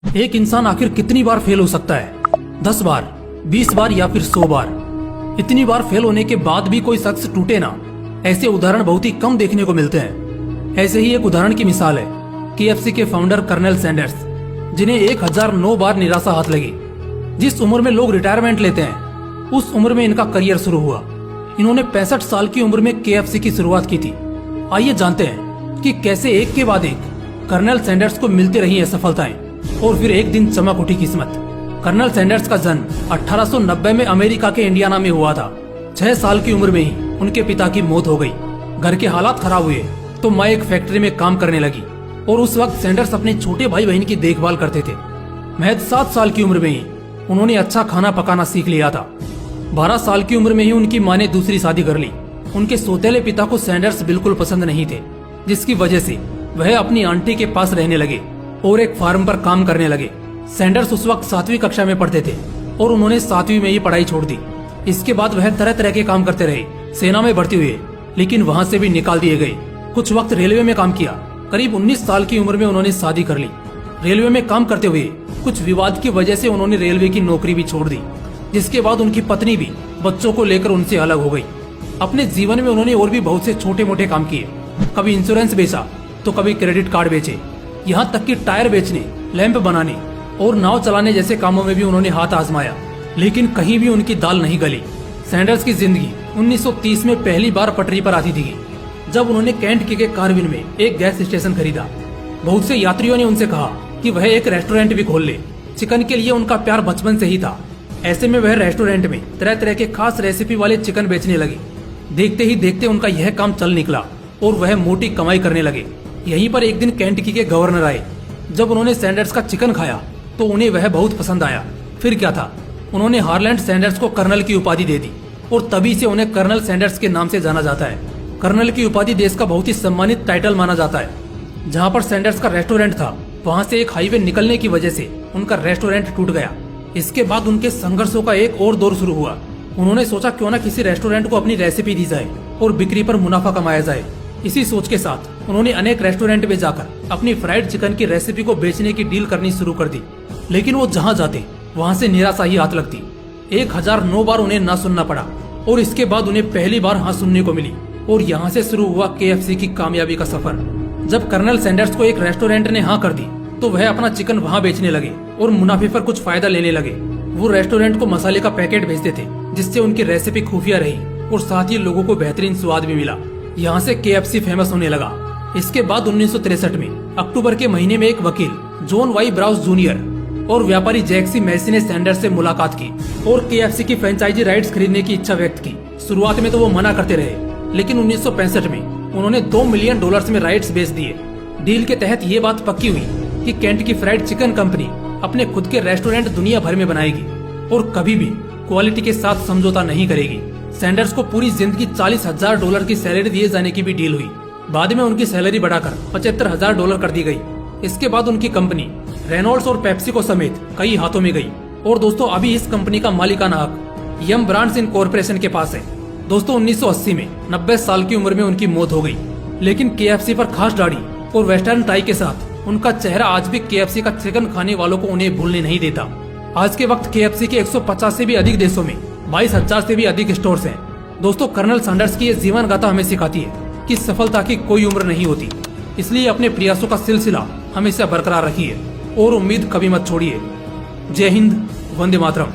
एक इंसान आखिर कितनी बार फेल हो सकता है? 10 बार, 20 बार या फिर 100 बार? इतनी बार फेल होने के बाद भी कोई शख्स टूटे ना, ऐसे उदाहरण बहुत ही कम देखने को मिलते हैं। ऐसे ही एक उदाहरण की मिसाल है KFC के फाउंडर कर्नल सैंडर्स, जिन्हें 1009 बार निराशा हाथ लगी। जिस उम्र में लोग रिटायरमेंट लेते हैं, उस उम्र में इनका करियर शुरू हुआ। इन्होंने 65 साल की उम्र में KFC की शुरुआत की थी। आइए जानते हैं कि कैसे एक के बाद एक कर्नल सैंडर्स को मिलती रही असफलताएं और फिर एक दिन चमक उठी किस्मत। कर्नल सैंडर्स का जन्म 1890 में अमेरिका के इंडियाना में हुआ था। 6 साल की उम्र में ही उनके पिता की मौत हो गई। घर के हालात खराब हुए तो माँ एक फैक्ट्री में काम करने लगी और उस वक्त सैंडर्स अपने छोटे भाई बहन की देखभाल करते थे। महज 7 साल की उम्र में ही उन्होंने अच्छा खाना पकाना सीख लिया था। 12 साल की उम्र में ही उनकी माँ ने दूसरी शादी कर ली। उनके सौतेले पिता को सैंडर्स बिल्कुल पसंद नहीं थे, जिसकी वजह से वह अपनी आंटी के पास रहने लगे और एक फार्म पर काम करने लगे। सैंडर्स उस वक्त 7वीं कक्षा में पढ़ते थे और उन्होंने 7वीं में ही पढ़ाई छोड़ दी। इसके बाद वह तरह तरह के काम करते रहे। सेना में भर्ती हुए, लेकिन वहां से भी निकाल दिए गए। कुछ वक्त रेलवे में काम किया। करीब 19 साल की उम्र में उन्होंने शादी कर ली। रेलवे में काम करते हुए कुछ विवाद की वजह से उन्होंने रेलवे की नौकरी भी छोड़ दी, जिसके बाद उनकी पत्नी भी बच्चों को लेकर उनसे अलग हो गई। अपने जीवन में उन्होंने और भी बहुत से छोटे मोटे काम किए। कभी इंश्योरेंस बेचा तो कभी क्रेडिट कार्ड बेचे, यहाँ तक कि टायर बेचने, लैंप बनाने और नाव चलाने जैसे कामों में भी उन्होंने हाथ आजमाया, लेकिन कहीं भी उनकी दाल नहीं गली। सैंडर्स की जिंदगी 1930 में पहली बार पटरी पर आती थी, जब उन्होंने कैंट के कार्विन में एक गैस स्टेशन खरीदा। बहुत से यात्रियों ने उनसे कहा कि वह एक रेस्टोरेंट भी खोल ले। चिकन के लिए उनका प्यार बचपन से ही था। ऐसे में वह रेस्टोरेंट में तरह तरह के खास रेसिपी वाले चिकन बेचने लगे। देखते ही देखते उनका यह काम चल निकला और वह मोटी कमाई करने लगे। यहीं पर एक दिन केंटकी के गवर्नर आए। जब उन्होंने सैंडर्स का चिकन खाया तो उन्हें वह बहुत पसंद आया। फिर क्या था, उन्होंने हार्लैंड सैंडर्स को कर्नल की उपाधि दे दी और तभी से उन्हें कर्नल सैंडर्स के नाम से जाना जाता है। कर्नल की उपाधि देश का बहुत ही सम्मानित टाइटल माना जाता है। जहाँ पर सैंडर्स का रेस्टोरेंट था, वहाँ से एक हाईवे निकलने की वजह से उनका रेस्टोरेंट टूट गया। इसके बाद उनके संघर्षों का एक और दौर शुरू हुआ। उन्होंने सोचा क्यों न किसी रेस्टोरेंट को अपनी रेसिपी दी जाए और बिक्री पर मुनाफा कमाया जाए। इसी सोच के साथ उन्होंने अनेक रेस्टोरेंट में जाकर अपनी फ्राइड चिकन की रेसिपी को बेचने की डील करनी शुरू कर दी। लेकिन वो जहाँ जाते वहाँ से निराशा ही हाथ लगती। 1009 बार उन्हें ना सुनना पड़ा और इसके बाद उन्हें पहली बार हाँ सुनने को मिली और यहाँ से शुरू हुआ KFC की कामयाबी का सफर। जब कर्नल सैंडर्स को एक रेस्टोरेंट ने हाँ कर दी तो वह अपना चिकन वहाँ बेचने लगे और मुनाफे पर कुछ फायदा लेने लगे। वो रेस्टोरेंट को मसाले का पैकेट भेजते थे, जिससे उनकी रेसिपी खुफिया रही और साथ ही लोगों को बेहतरीन स्वाद भी मिला। यहाँ से KFC फेमस होने लगा। इसके बाद 1963 में अक्टूबर के महीने में एक वकील जॉन वाई ब्राउस जूनियर और व्यापारी जैक्सी मैसी ने सैंडर्स से मुलाकात की और KFC की फ्रेंचाइजी राइट्स खरीदने की इच्छा व्यक्त की। शुरुआत में तो वो मना करते रहे, लेकिन 1965 में उन्होंने $2 मिलियन में राइट्स बेच दिए। डील के तहत ये बात पक्की हुई कि केंट की फ्राइड चिकन कंपनी अपने खुद के रेस्टोरेंट दुनिया भर में बनाएगी और कभी भी क्वालिटी के साथ समझौता नहीं करेगी। सैंडर्स को पूरी जिंदगी $40,000 की सैलरी दिए जाने की भी डील हुई। बाद में उनकी सैलरी बढ़ाकर $75,000 कर दी गई। इसके बाद उनकी कंपनी रेनॉल्ड्स और पेप्सिको समेत कई हाथों में गई और दोस्तों अभी इस कंपनी का मालिकाना हक यम ब्रांड्स इन कॉर्पोरेशन के पास है। दोस्तों 1980 में 90 साल की उम्र में उनकी मौत हो गई, लेकिन KFC पर खास दाढ़ी और वेस्टर्न टाई के साथ उनका चेहरा आज भी KFC का चिकन खाने वालों को उन्हें भूलने नहीं देता। आज के वक्त KFC के 150 से भी अधिक देशों में 22,000 से भी अधिक स्टोर्स हैं। दोस्तों कर्नल सैंडर्स की ये जीवन गाथा हमें सिखाती है कि सफलता की कोई उम्र नहीं होती, इसलिए अपने प्रयासों का सिलसिला हमेशा बरकरार रखिए और उम्मीद कभी मत छोड़िए। जय हिंद, वंदे मातरम।